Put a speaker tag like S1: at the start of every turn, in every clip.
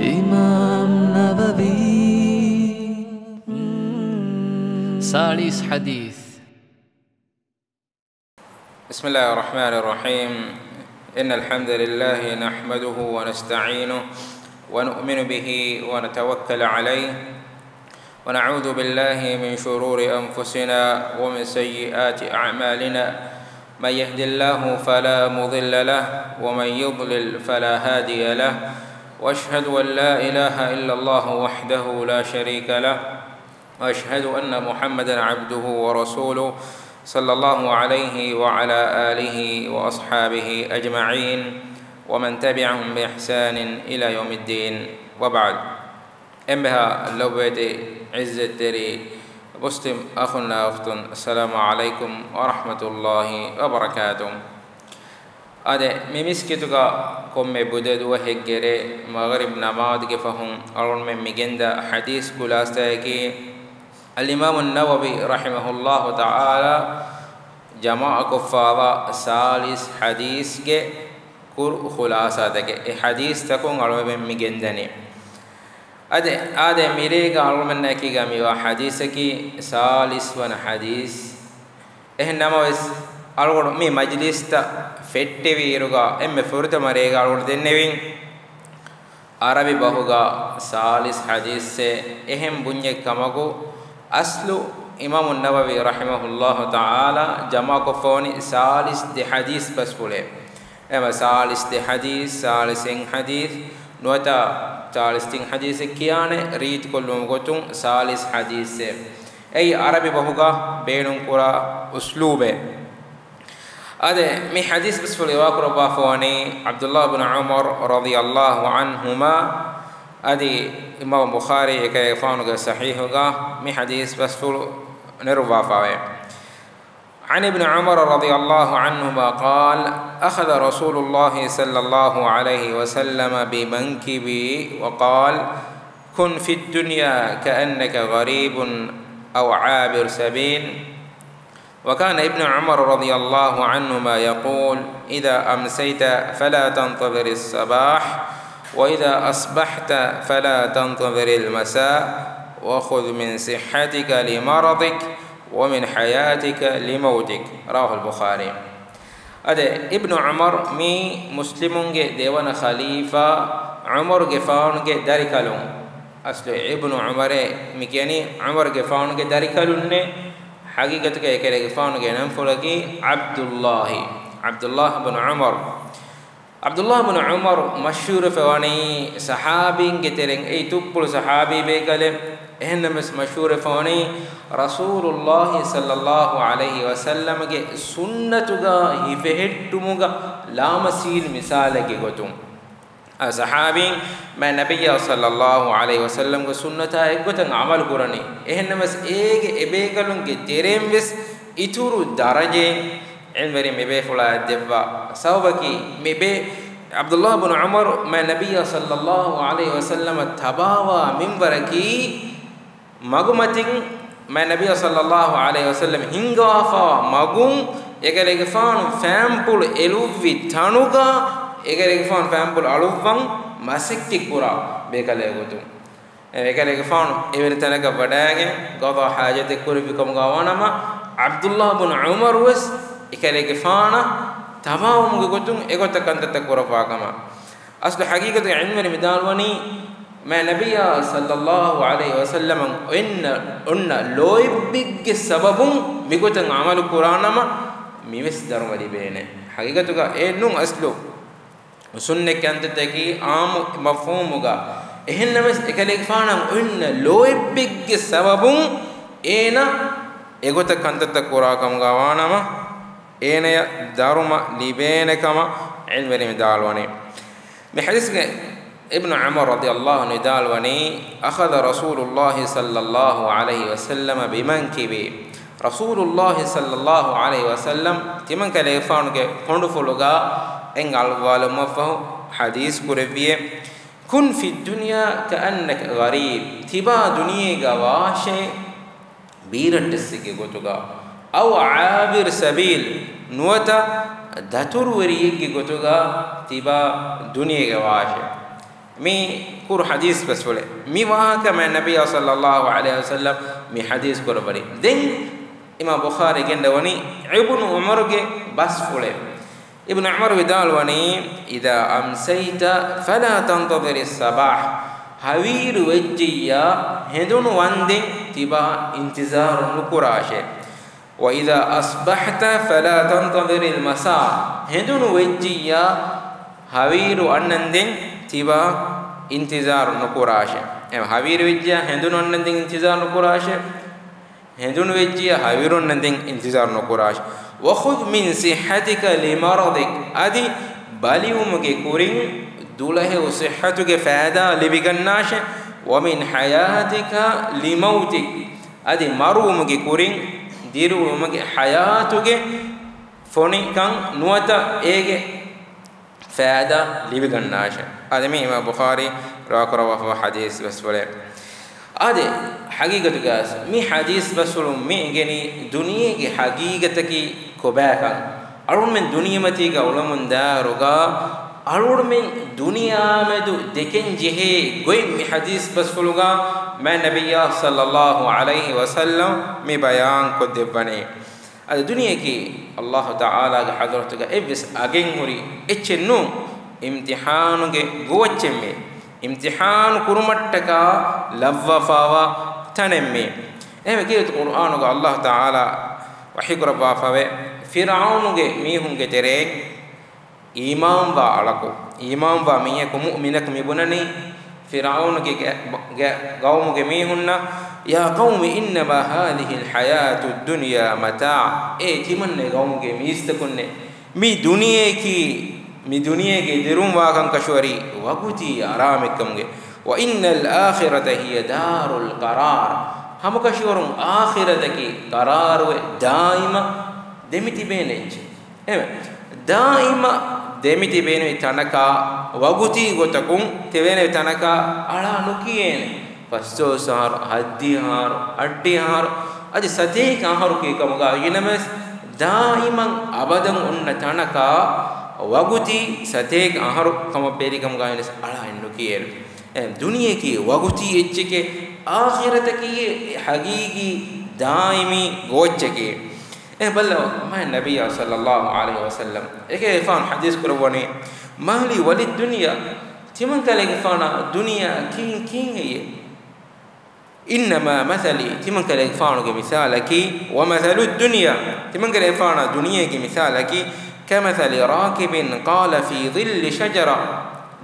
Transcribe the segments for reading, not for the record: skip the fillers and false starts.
S1: إمام نبوي 40 حديث.
S2: بسم الله الرحمن الرحيم. إن الحمد لله نحمده ونستعينه ونؤمن به ونتوكل عليه ونعوذ بالله من شرور أنفسنا ومن سيئات أعمالنا. من يهد الله فلا مضل له ومن يضلل فلا هادي له. وأشهد أن لا إله إلا الله وحده لا شريك له. وأشهد أن محمدا عبده ورسوله صلى الله عليه وعلى آله وأصحابه أجمعين ومن تبعهم بإحسان إلى يوم الدين. وبعد. أمها اللوبة عزة دري مسلم أخونا أختن السلام عليكم ورحمة الله وبركاته. أده ميمسكتوكا كم بدد وهجرة مغرب نماذج فهم أرون من مجندا حديث كلاستيكي الإمام النووي رحمه الله تعالى جماعة كفارة سالس حديث کے كل خلاصة تك حديث تكون على من مجندني. أده ميريكا على من نكيجا ميوا حديث كي سالس ون حديث إهنما بس على مي مجلس تا فتة ويروغا إم فرد مريغا على دنيوين عربي بهوغا سالس حديث سے إهم بنيه كماغو أصل إمام النووي رحمه الله تعالى جمع كفوني سالس دي حديث بس بوله. أما سالس دي حديث سالسين حديث نوتا سالسين حديث كيانه ريت كلهم قطون سالس حديث أي عربي بهوغا بينهم كرا أسلوبه. هذا من حديث بس بوله واقرأ بافواني عبد الله بن عمر رضي الله عنهما. أدي إمام بخاري كيفانوغا صحيحوغا مي حديث بس فل نروا فاوي. عن ابن عمر رضي الله عنهما قال أخذ رسول الله صلى الله عليه وسلم بمنكبي وقال كن في الدنيا كأنك غريب أو عابر سبيل. وكان ابن عمر رضي الله عنهما يقول إذا أمسيت فلا تنتظر الصباح وإذا أصبحت فلا تنتظر المساء وخذ من صحتك لمرضك ومن حياتك لموتك. رواه البخاري. هذا ابن عمر مي مسلمون ديوان خليفة عمر جفان داركالون. أصل ابن عمر مكاني عمر جفان داركالون حقيقة كي جفان نمفلكي عبد الله بن عمر. عبد الله بن عمر مشهور فواني صحابين كتيرين أي تقول صحابي بيكلم إهنا مشهور فواني رسول الله صلى الله عليه وسلم كي سنة جا يفهمتموجا لا مسيل مثال كي قطوم صحابين ما النبي صلى الله عليه وسلم كي سنة أيقظن عمل قراني إهنا مس إبيكلون كتيرين بس إتورو درجة علمري مبي فلا دفع سوبكي مبي عبد الله بن عمر ما النبي صلى الله عليه وسلم تباوى منبركي مغمتين ما النبي صلى الله عليه وسلم هنغافا مغم يغلغفان فامبل الوفي تانوغا يغلغفان فامبل الوفان مسكتي كورا بكلهغتو يغلغفان ايورتنك وداغن قضا حاجتك كوري بكم غوانما عبد الله بن عمر وس إكليك فانا تمام مقولون إيقظ كنت تكبر فاكما. أصل حقيقة علم المدالوني ما النبي صلى الله عليه وسلم إن لوي بيج سبب مقولن عمل القرآن ما ميمس دارو مدي بينه حقيقة إنه أصله سنة كنت تكي عام مفهومه إهنا مس إكليك فانا إن لوي بيج سبب إنا إيقظ كنت تكبر فاكما ما إنيا دارما لبينكما علم المدالوني. بحديث ابن عمر رضي الله عنه دالوني أخذ رسول الله صلى الله عليه وسلم بمنكبي. رسول الله صلى الله عليه وسلم تمن كليفان کے پھنڈ فلوگا ان الوال مفه حديث كربيه كن في الدنيا كأنك غريب تبا دنيا گواشه بيرتسكي گوتوگا أو عابر سبيل نوتا داتور وريكي گوتوگا تبا دنيا گواشه mi kur hadis basule mi wahaka ma nabiy sallallahu alaihi wasallam mi hadis korobari den imam bukhari genda wani ibn umar ge basfule ibn umar vidal wani idha amsayta fala tantadhir as-sabah hawiru wajjiya hedunu wanden tiba intizar nukurashe wa idha asbahta fala tantadhir al-masa hedunu wajjiya hawiru annanden tiba intizar nukurashe hawiru wajjiya hedunu annanden intizar nukurashe hedunu wajjiya hawiru annanden intizar nukurashe wa khudh min sihhatika li maradik adi baliumuge kurin dulahe sihhatuge faada libigannashe wa min hayatika li mautik adi marumuge kurin dirumuge hayatuge fonikan nuata ege faada libigannashe adi me imam bukhari rawahu hadis baswale ade haqiqatu gas mi hadis basulum mi geni duniyege haqiqataki kobakan arun men duniyamati ga ulamun daruga arun men duniyamedu deken jehe goy mi hadis basuluga ma nabiyya sallallahu alaihi wasallam mi bayan ko devane ade duniyeki allah taala ga hadratuga evis agen huri echennu imtihanuge gochemme imtihan kurumattaka lavwafawa tanemme eme kiyatu qur'anuga allah taala wahikuraba fave fir'aunuge mihunge tere iman wa alaku iman wa miye ku mu'minak mibunani fir'aunuge gaumuge mihunna ya qaumi innama hadhihi alhayatu ad-dunya mata' timanne gaumuge miistakunne mi duniyege dirum wa kan kashwari waguti aramekamge wa innal akhirata hiya darul qarar hamukashwarun akhirataki qararwe daima demiti benech daima demiti bene tanaka waguti gotakun tevene tanaka ala nukiyene pasto sar haddihar addihar adi sate kaharu ke kamuga inames daiman abadan unna tanaka waguti sate kaharu kamaperi kamuga ines ala nukiyene duniye ki waguti echke akhirataki haqiqi daimi gochke balla ma nabiy sallallahu alaihi wasallam eke fan hadis kurwani mali walid dunya timan kale fana dunya kin ye inma mathali timan kale fana ge misalaki wa mathalu dunya timan kale fana dunya ge misalaki kamathali rakibin qala fi dhilli shajara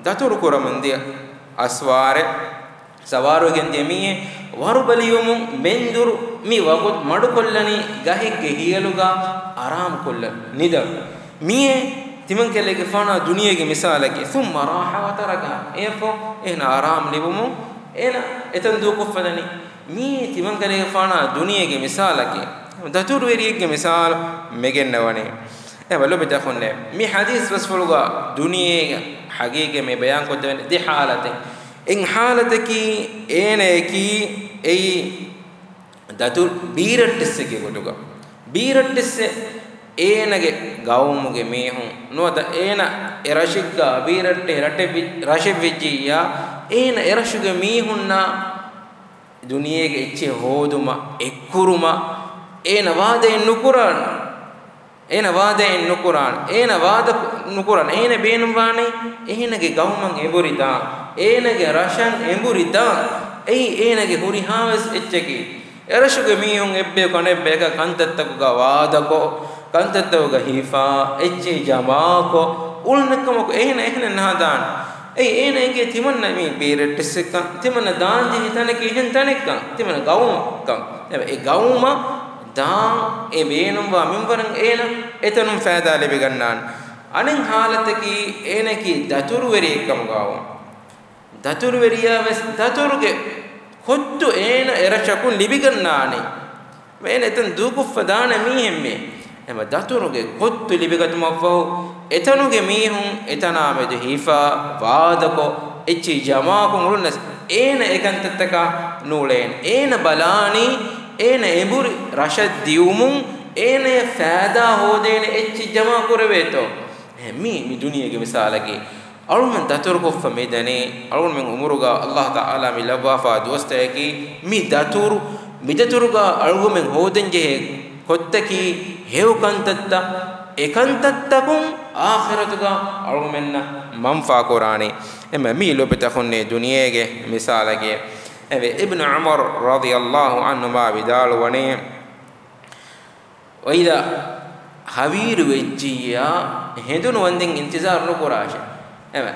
S2: datur kuramandi asware sawaru gendemiye warubaliyum menduru mi wagut madukollani gahegge hiyaluga aram kollan nida miye timan kelege fana duniyege misalake thumma raha wa taraka efo ena aram libumu ena etan du kofadani mi timan kelege fana duniyege misalake datur weriyege misal megennawani ballo betakhonne mi hadis wasfuluga duniyege hagege me bayan ko de halate in halataki eneki ei datur biirattisse ge gotuga biirattisse enage gawumuge mehun nuwata ena erashigga biiratte ratte rashevijjiya ena erashuge mehunna duniyege ecche hoduma ekkuruma ena wade nukuran ena wade nukuran ena wada nukuran ena beenumwane enage gawuman eburida enage rashan emburida ei enage huri hawas echcheki erashuge mihun ebbe konebbe ka kantattakuga wadako kantattakuga hifa ecche jamako ulnakkamako ehna nahadan ei enage timanna mi berettissekka timanna daanji hitanake hen tanekka timanna gawumkam e gawuma daan e beenumwa minwaran ena etanum faada lebigannan anen halataki enaki daturweri ekkam gawu daturweriya wes daturuge hottu ena erashakun libigannani men etan duku fadana mihemme ema daturuge hottu libigatuma etanuge mihun etana medu hifa wadako echi jamaku mulunnas ena ekantattaka nulen ena balani ena eburi rashad diumun ena faada hodene echi jama kureveto mi duniyege misalaki alun datur koffa medani alun men umuruga Allah taala mi lawafa dostaki mi daturuga alun men hoden je kottaki hewkantatta ekantattakun akhiratuga alun menna manfa qurani emme mi lobeta khonne duniyege misalage eve ibn umar radiyallahu anhu ma bidal wani oida haviru wejjiya hedunu wanden intizar no qurashe eve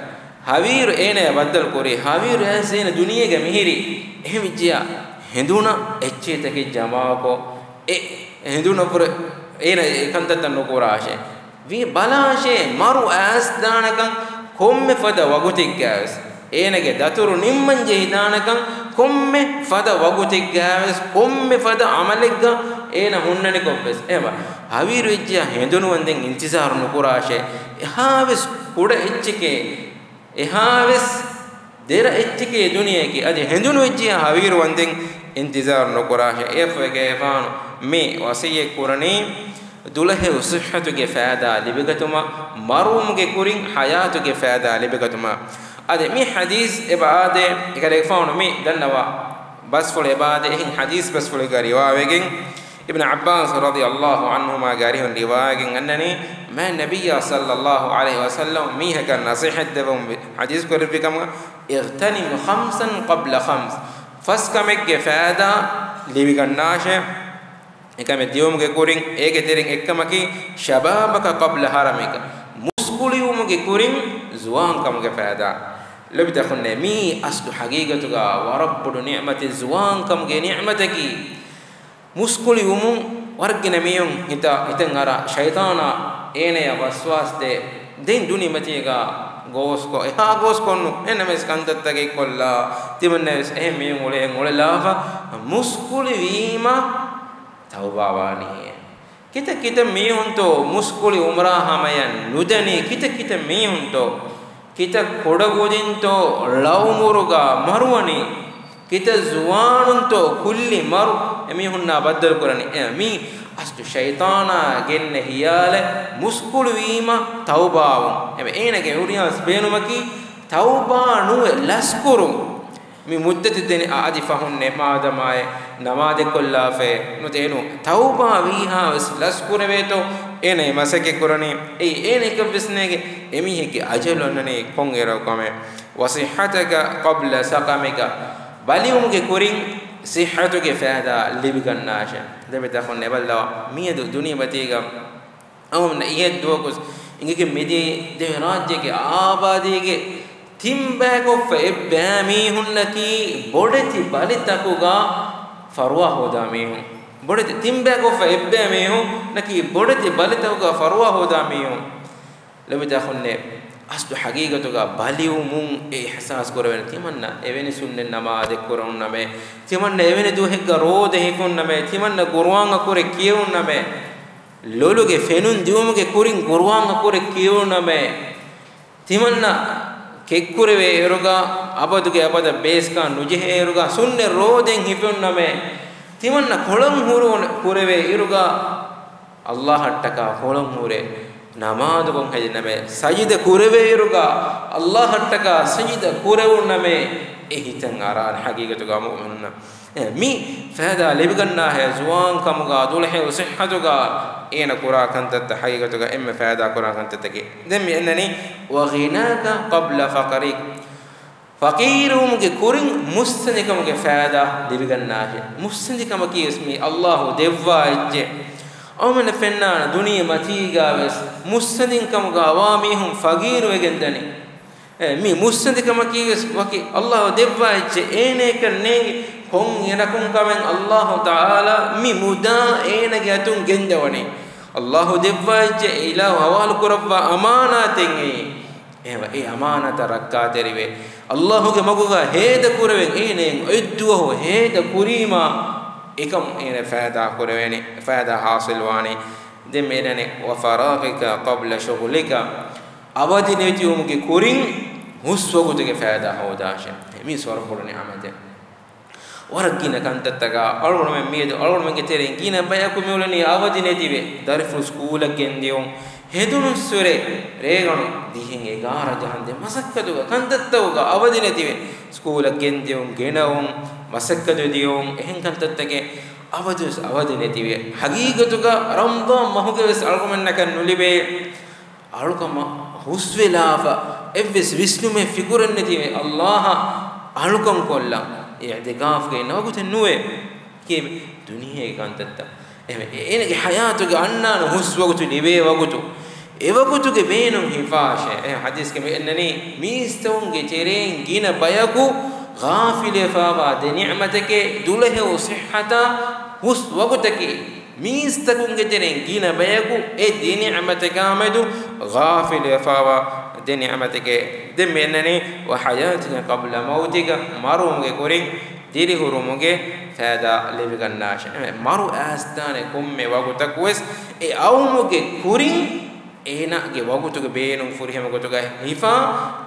S2: haviru ene baddal kori haviru asena duniyege mihiri ehmijja heduna echetake jamaako heduna pur ene ekantatta no qurashe vi balashe maru as danakan komme fada wagutik gas enage daturu nimmanje hidanakan komme fada wagutik gas komme fada amalegga ena hunnani kobbes ema haviru ejja hendunu wanden intizar nukurashe ehaves kuda echike ehaves dera echike duniyeki adi hendunu ejja haviru wanden intizar nukurashe efege efanu me wasiye kurani dulahe usihhatuge faada libigatuma marumuge kurin hayatuge faada libigatuma ade mi hadis ebade ikale faunu mi dannawa bas fole ebade hin hadis bas fole ga riwayegen ibn abbas radiyallahu anhuma garihun riwayegen annani ma nabiyya sallallahu alaihi wasallam mi hakan nasihat devum hadis ko rifikam igtanim khamsan qabla khams faskamege faada libigannashe ekame diyomuge kurin ege terin ekkamaki shababaka qabla haramika muskuliyumuge kurin zuwankamuge faada lebita khunne mi aslu haqiqatuga wa rabbu ni'mati zuwankamuge ni'mataki muskuliyumun wargina miyun iten ara shaytana ene ya waswaste den duni matiga gosko eha goskonu enemes kantattage kolla timannes miyun ole lava muskuli wima tawbawani kita mihunto muskuli umra hamayan nudani kita mihunto kita kodagudinto lawmuruga marwani kita zuwanunto kulli maru emihunna baddal kurani mi astu shaytana genne hiyale muskuli wima tawbawun enage uriyas beenumaki tawba nuwe laskuru mi muddati deni adi fahunne maadamaye namade kollafe nutenu tauba wiha laskure veto ene masake kurani ene kabisnege emi heke ajalonne kongero kame wasihataka qabla saqamika baliumuge kurin sihhatuge faada libigannasha debeta khonne balla miyedu duniya batiga awna iyeddokus ingeke medi de rajyege abadige timbago febbami hunnaki bodeti balitakuga farwa hoda mehun bodeti timbago febbami hunnaki bodeti balitakuga farwa hoda mehun lebita khunne asdu haqiqatuga baliumun ihsas korwen timanna eveni sunne namade korunna me timanna eveni duhegga rode hikunna me timanna gurwanga kore kiyunna me loluge fenun diumuge kurin gurwanga kore kiyunna me timanna kekkureve eruga abaduge abada beska nujehe eruga sunne roden hipunname timanna kolon hurun kureve eruga Allah hattaka kolon hure namadu gon hediname sajida kureve eruga Allah hattaka sajida kurewunname ehitan aran haqiqatuga mu'minuna mi fahada libiganna he zuwan kamuga dulhe sihhatuga ena qura kantat haqiqatuga emme fahada qura kantat ke demmi annani wa ghinaka qabla faqrik faqirum ge kurin mustanikam ge fahada libiganna he mustanikam ki ismi Allah devva ejje awmana fenna duniya matiga wes mustaninkam ga awamihum faqir wegendani mi mustandikama kiyes waki Allah devva ejje ene kanne kon enakun kamen Allah taala mi muda ene gatun gendawani Allah devva ejje ila hawal kurabba amanaten eva amanata rakka terive Allah ge maguga heda kurven ene edduho heda kurima ekam ene faida kurveni faida hasilwani demerane wa faragika qabla shughlika avadineti umuge kurin huswogutige faida hodashe mi sorpurni amade waragina kantattaga algonme miedu algonme getere gina bayaku meulani avadineti be darfu school gendion hedunu sure reganu dihin egara jahande masakkaduga kantattawga avadinetiwe school gendiyum genawum masakadu diyum ehen kantattage avadinetiwe hagigatuga ramadan mahugeves algomennakan nulibe alukama huswelafa evves visnume figurennetiwe allah alukam kolla i'tikaf ge nawguten nuwe ke duniye kantatta enege hayatuge annanu huswagutu libe wagutu ewagutuge beenum hifashe hadis ke ennani mistaunge chereen gina bayaku ghafile fawa de ni'matake dulehe sihhata huswagutake mistakunge chereen gina bayaku e de ni'matake amedu ghafile fawa de ni'matake de ennani wa hayatuge qabla mautika marumge korin diri hurumuge fada levigannash maru astane komme wagutakwes e awmuge kurin enage wagutuge beenum furihema gotuga hifa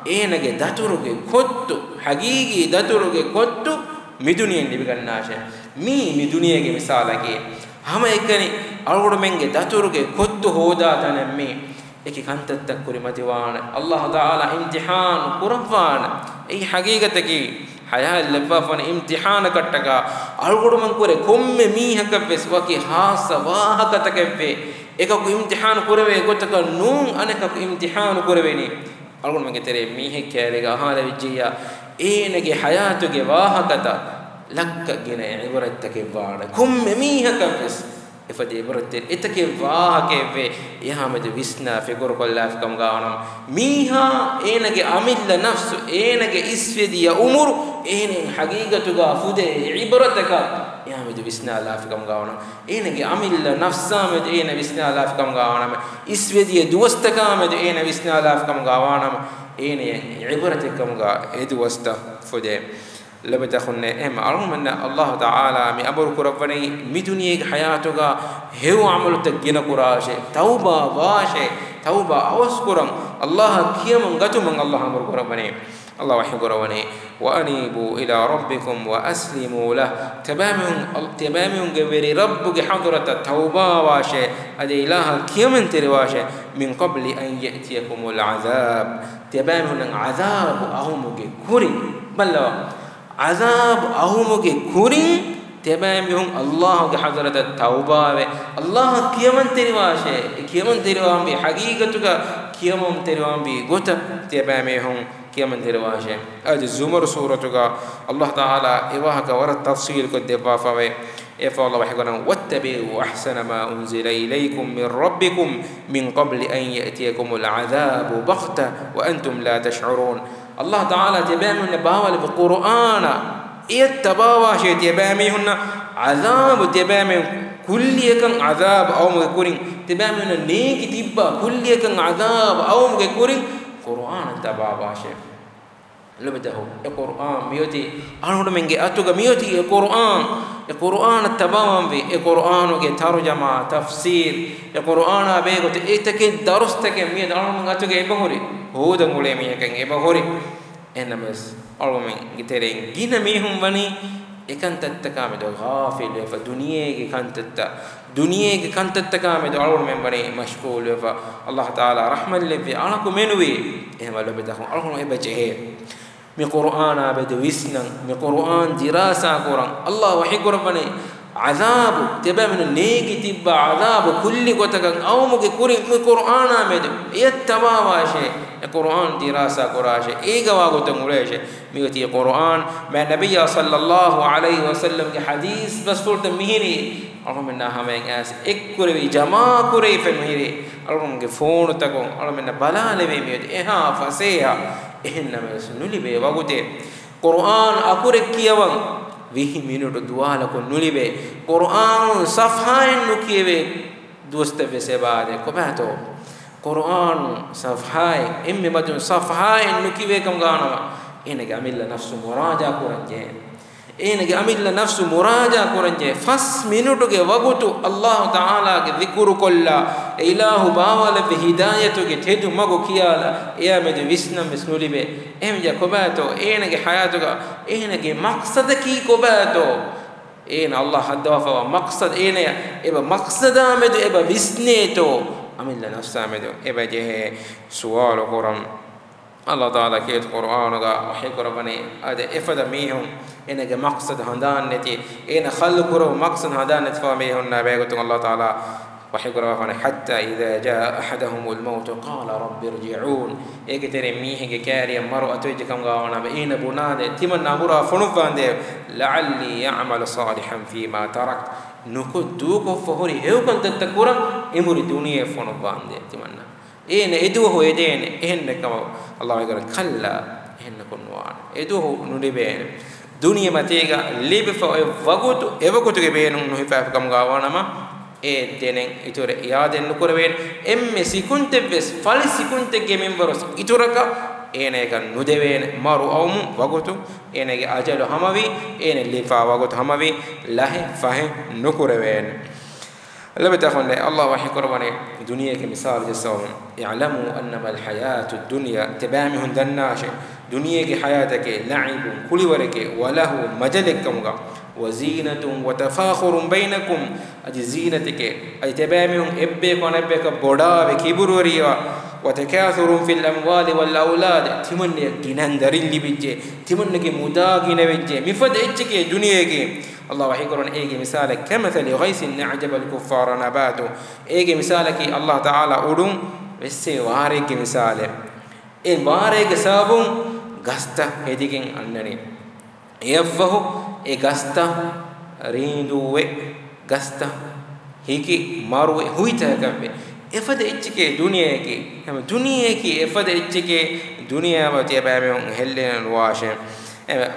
S2: enage daturuge kottu hagigi daturuge kottu miduniyen levigannash miduniyege misalage hama ekani algodu menge daturuge kottu hoda tanemme eki kantatta kuri matiwana allah taala imtihan kurafana ei haqiqataki haya labafana imtihan kattaka algodu man kore komme mihakavves waki hasa wahakatakavve ekaku imtihan kurave gotaka nun anekaku imtihan kuraveni algodu man tere mihe kyalega hala vijjiya enege hayatuge wahakata lakka gina ibarattake vaana komme mihakavves ifade ibaratte etake wahakeve yahamade visna figure kollaf kam gaanam miha enage amilla nafsu enage isfediya umur enen haqiqatuga fude ibarataka yahamade visna laf kam gaanam enage amilla nafsamad ena visna laf kam gaanam isfediya duwastakamad ena visna laf kam gaanam ene ibaratakam ga eduwasta fude labata khunne alumna allah taala mi abur kurabani mi duniyege hayatuga hew amalu tagina kurashe tauba washe tauba awas kuran allah kiyam gatum allah amur kurabani الله وحي قرواني وأنيبوا إلى ربكم وأسلموا له تبامهم غير ربك حضرة التوبة واشي أدي إله كيمن ترواشي من قبل أن يأتيكم العذاب تبامهم عذاب أهمك كوري بل عذاب أهمك كوري تبامهم الله حضرة التوبة الله كيمن ترواشي كيمن تروان بحقيقتك كيمن تروان بغوتا تبامهم كيمن ترواشي أج الزمر سورتك الله تعالى إواهك ورا التفصيل قد دفافه إفا الله وحقنا واتبعوا أحسن ما أنزل إليكم من ربكم من قبل أن يأتيكم العذاب بغتة وأنتم لا تشعرون الله تعالى تبامن باول بالقرآن يتباواشي تبامن عذاب تبامن كل يكن عذاب أو مكورين تبامن نيك تبا كل يكن عذاب أو مكورين قرآن تباواشي لبده القرآن ميوتي أنا منجي أتوجا ميوتي القرآن التباوم في القرآن وجه ترجمة تفسير القرآن بيجو تأتيك درستك ميت أنا من أتوجا إبهوري هو ده مولى ميكان إبهوري إنما بس أنا من جترين جينا ميهم بني إكان تتكامل غافل فدنيا كان تتكامل أنا من بني مشغول فالله تعالى رحمة لبي أنا كمنوي إيه ما لبده أنا إبجه من قرآن أبد وسنا من قرآن دراسة قرآن الله وحي قربني عذاب تبا من النيك تبا عذاب كل قتك أو مكوري من قرآن أبد يتبا واشي القرآن دراسة قرآن إيجا واقو تموليش ميوتي القرآن ما النبي صلى الله عليه وسلم كحديث بس فلت مهيني اللهم إنها همين أس إكوري جماع كوري في المهيني اللهم كفون تكون اللهم إن بلا لبي ميوتي إها فسيها إنما نولي بي وقتي قرآن أكورك كيوان ويه مينوت دوالك نولي بي قرآن صفحين نكيوي دوست بسبادة كباتو قرآن صفحين إمي مدن صفحين نكيوي كم غانا إنك أميل نفس مراجع قرآن إنك أميل نفس مراجع قرآن فس مينوتك وقتو الله تعالى ذكر كلا إله باوال بهدايتك تهدو مغو كيالا يا مد وسنا مسنولي بي جا كوباتو إنك حياتك إنك مقصدك كوباتو إن الله حد وفا مقصد إن إبا مقصد مد إبا وسنيتو amilla nastamedu ebaje suwal quram Allah taala ke Qur'an ga wahi korabani ade efada mihun enage maqsad handan neti ena khalquru maqsad handan net fa mihun na begotu Allah taala wahi korabani hatta idha jaa ahaduhum al-maut qala rabbi irji'un ege tere mihege kariya maru atoje kam gawana be ena bunade timan namura funu bande la'alli ya'mal salihan fi ma tarak nukudu ko fahuri heukan tatakura emuri duniya funu bande timanna ene edu ho edene ehenne kam Allah igara kalla ehenne konwan edu ho nudibene duniya matega libe fa wagutu ewagutu ge beenun no hifa kam gawanama e denen itore yaden nukurwen emme sikunte bes fal sikunte ge memberos ituraka ene kan nudevene maru awmu wagutu ene ge ajalu hamavi ene lifa wagutu hamavi lahe fahe nukurwen لبتخن الله وحي قرباني دنيا كمثال جسوم يعلموا انما الحياه الدنيا تبامه دناش دنيا كي حياتك لعب كل ورك وله مجلك كمغا وزينه وتفاخر بينكم اجي زينتك اي تبامه ابي كونبك بودا بكبروريا وتكاثر في الاموال والاولاد تمن جنان دريلي بيجي تمن كي مداغين بيجي مفد اتك دنيا كي الله وحي قرن ايجي مثالك كمثل غيث نعجب الكفار نباته ايجي مثالك الله تعالى ادم وسي واريك مثاله ان واريك سابون غستا هديكين انني يفه اي غستا ريندوه غستا هيكي ماروه هويتا كمبه افد اتشكي دنياكي هم دنياكي افد اتشكي دنيا وتيبامون هلن واشه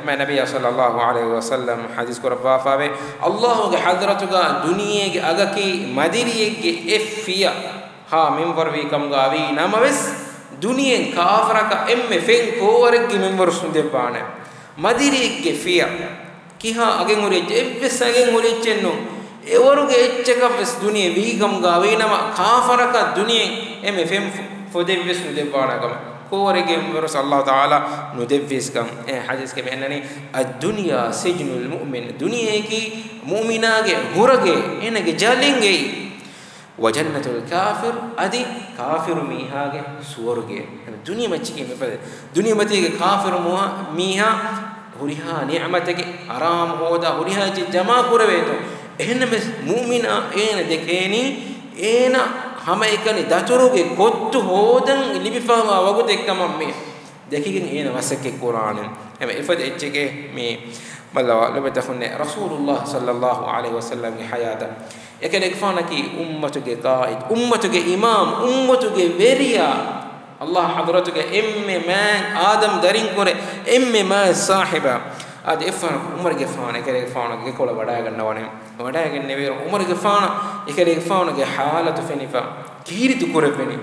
S2: ما نبي صلى الله عليه وسلم حديث قربا فابه الله حضرتك دنيا اگكي مديريك افيا ها منبر بي كم غاوي نامس دنيا كافرك ام فين كورك منبر سندبانه مديريك فيا كيها اگن وريج افس اگن وريچنو ewaruge echchekavs duniye vigam gawinama kafaraka duniye eme fem fodevves nudevvanagam kowarege murus Allah taala nudevves kam hadis ke menani ad-dunya sijnul mu'min duniye ki mu'minage hurage enage jalenge wa jannatul kafir adi kafir mihage suwarge duniya machike mefade duniya matige kafir miha huriha ni'matake aram hoda huriha jama kuraveto ehne mu'mina ena dekeni ena hama ekani daturuge kottu hodan libifama wagut ekkamam me dekigen ena wasakke qur'anen ema ifad echege me balawa lobetakhunne rasulullah sallallahu alaihi wasallam ki hayata ekene kfana ki ummatuge qaid ummatuge imam ummatuge veriya allah hadratuge emme man adam darin kore emme ma sahiba ade efana umar gefana ekere gefana ge kola wada gannawane wada ganne ver umar gefana ekere gefana ge halatu fenifa kiritu koreveni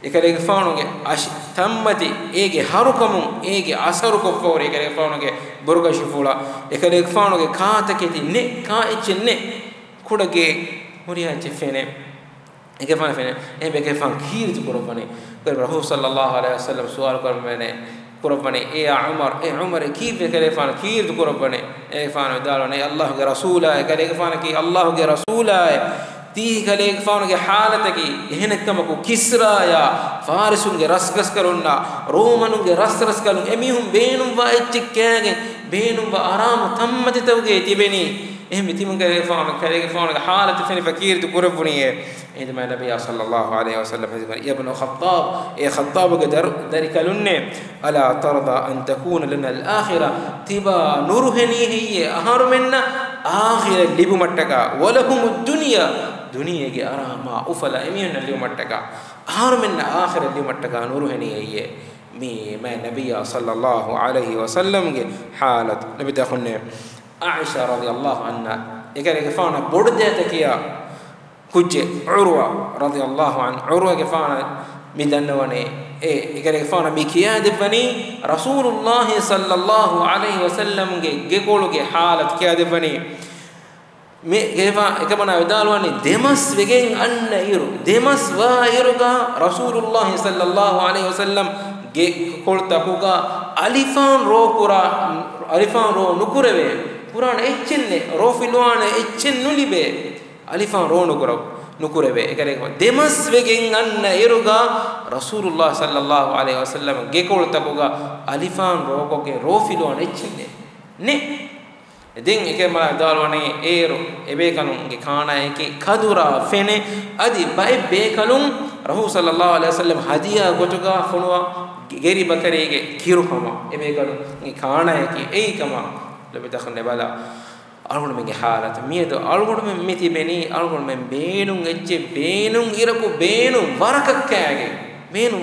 S2: ekere gefana ge ash tammati ege harukamun ege asaru kofore ekere gefana ge burga shufula ekere gefana ge kaatake tinne ka echenne kudage muriya chefene ege fana fene ebe gefana kiritu korovani per rasul sallallahu alaihi wasallam sual kormene kurabane e umar kiif kelefana kiir du kurabane e fana dalone allah ge rasula e kelefana ki allah ge rasula ti kelefana ge halataki ehenekama ko kisra ya farisun ge rasgas karunna romanun ge rasras kalun emihum beenum wa echikkagen beenum wa aram tammati tawge tibeni ehme timun kelefana ge halat fene fakir du kurabuniye عندما النبي صلى الله عليه وسلم يا ابن الخطاب يا خطاب ذلك لنه الا ترضى ان تكون لنا الاخره تبا نورهني هي اهر منا اخر لبمتك ولهم الدنيا دنيا کے اراما افلا امين لبمتك اهر منا اخر لبمتك نورهني هي ما نبي صلى الله عليه وسلم حالت نبي تخنه عائشه رضي الله عنها يكره فانا بودتكيا kujje urwa radiyallahu an urwa ge faana midannawane ekare faana mi kiyade bani rasulullah sallallahu alaihi wasallam ge koluge halat kiyade bani me geva ekabana vidalwani demas vegen anna iru demas wa iruga rasulullah sallallahu alaihi wasallam ge kolta kuga alifan ro nukureve qur'an echenne ro filwane echen nulibe alifan ronu kuraw nukurebe ekare demas wegen anna eruga rasulullah sallallahu alaihi wasallam gekol tabuga alifan rogoge rofilo anechne ne den ekema dalwane eru ebe kanun ge kana eke kadura fene adi bay be kanun rasul sallallahu alaihi wasallam hadiya gotuga fonwa geri bakarege kirukama ebe kanun ge kana eke ei kama lobe dakhne bala algon menge halat miedo algon men meti beni algon men beenun ecce beenun iraku beenun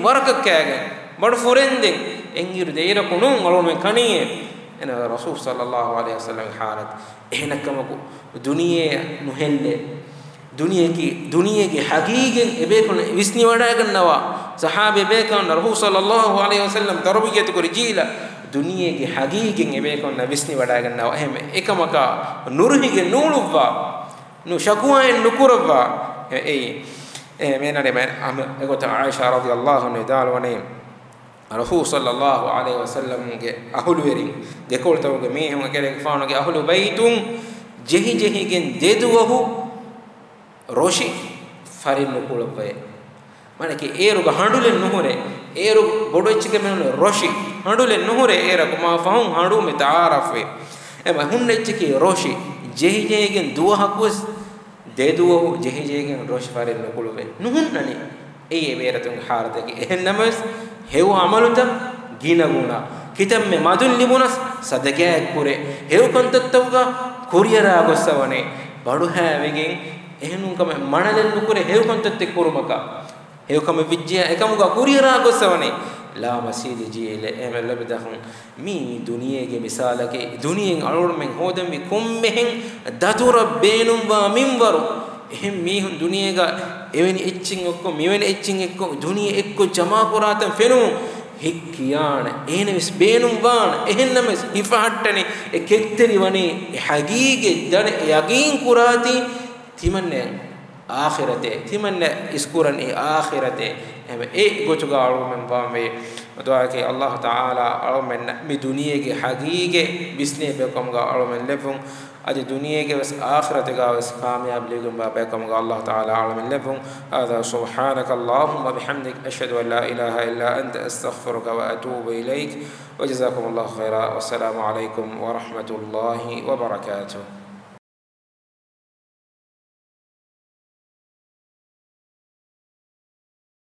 S2: warakakkage bad furenden engiru deira kunun algon men kaniye ena rasul sallallahu alaihi wasallam halat ehnakamaku duniye nuhelle duniyege haqiqen ebe kon visni wada gannawa sahabe be kan rasul sallallahu alaihi wasallam tarbiyatu ko jila duniyege haqiqen ebe kon visni wada gannawa ehme ekamaka nurhige nuluwa nu shakwa en nukurwa menade men am egota aisha radhiyallahu anha dalwane rasul sallallahu alaihi wasallam ge ahulu werin ge koltawge me hum kere faano ge ahulu baytun jehi gen deduwahu roshi farin nukulwe manake eruga handulen nuhure eru bodochike men roshi handulen nuhure era kuma fahum handu me taarafe ema hunnechike roshi jehi gen duwahakus deduwahu jehi gen roshi farin nukulwe nuhunnani eye veratun haradege ennamas hew amaluta ginaguna kitamme madun libunas sadage kure hew kontattawga kuriyara gossavane badu havegen ehnun kame manalen nukure hew kontatte kurumaka hew kame vijja ekamuga kuriyara gossavane la masjid jile emel labdahun mi duniyege misalake duniyen alur men hodam mi kummehen datura beenum wa minwaru ehem mihun duniyega eveni etchin okko meveni etchin ekko duniye ekko jama kuratan fenu hikkiyana enevis beenum wan ehennames hifahattani eketteri wani hagige dane yaqeen kurati timanne akhirate timanne iskuran e akhirate e gotuga alumen bame dua ke Allah taala alumen mi duniyege hagige bisne be komga alumen lefun adi duniyege was akhirate ga was kamyab legum ba be komga Allah taala alumen lefun hada subhanaka allahumma bihamdik ashhadu an la ilaha illa anta astaghfiruka wa atubu ilaik wa jazakumullahu khaira wassalamu alaikum wa rahmatullahi wa barakatuh.